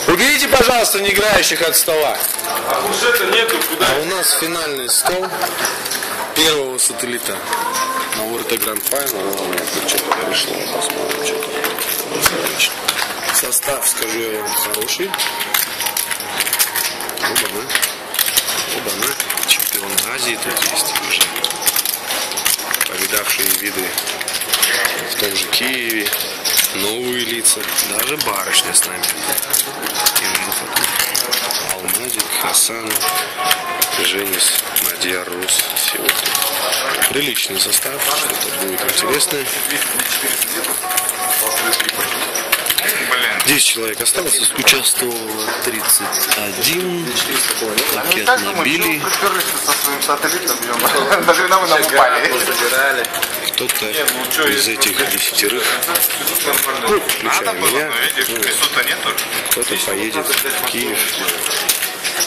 Уберите, пожалуйста, не играющих от стола. А уже-то нету, куда? А у нас финальный стол первого сателлита на World Grand Final. Что-то пришло, посмотрим, что-то. Состав, скажу я вам, хороший. Оба-на. Оба-на. Чемпион Азии тут есть уже. Повидавшие виды в том же Киеве. Новые лица. Даже барышня с нами. Алмазик, Хасан, Женис, Мадьяр, Рус. Сегодня. Приличный состав. Что-то будет интересное. 10 человек осталось, участвовало 31, пакет набили. Со своим сателлитом, даже на нам упали. Кто-то из этих 10, ну, включая меня, кто-то поедет в Киев.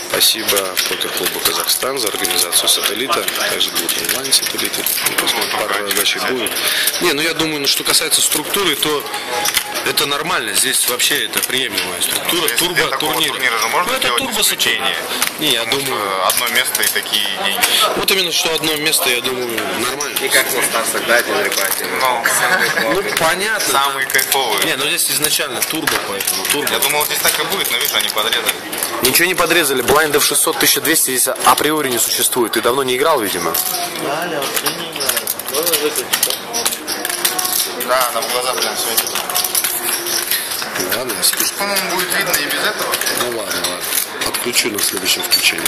Спасибо фотоклубу Казахстан за организацию сателлита. Также будут онлайн сателлиты. Пара раздачи будет. Не, ну я думаю, что касается структуры, то это нормально. Здесь вообще это приемлемая структура. Турбо-турнир. Ну, это турбо-сочинение. Не, я думаю... Одно место и такие деньги. Вот именно, что одно место, я думаю, нормально. И как состав всегда один ребятин. Ну, понятно. Самые кайфовые. Не, ну здесь изначально турбо, поэтому турбо. Я думал, здесь так и будет, но видишь, они подрезали. Ничего не подрезали. Блайндов 600, 1200 здесь априори не существует. Ты давно не играл, видимо? Да, нам в глаза прям светит. Ладно, По-моему, будет видно и без этого. ну ладно. Отключу на следующем включении.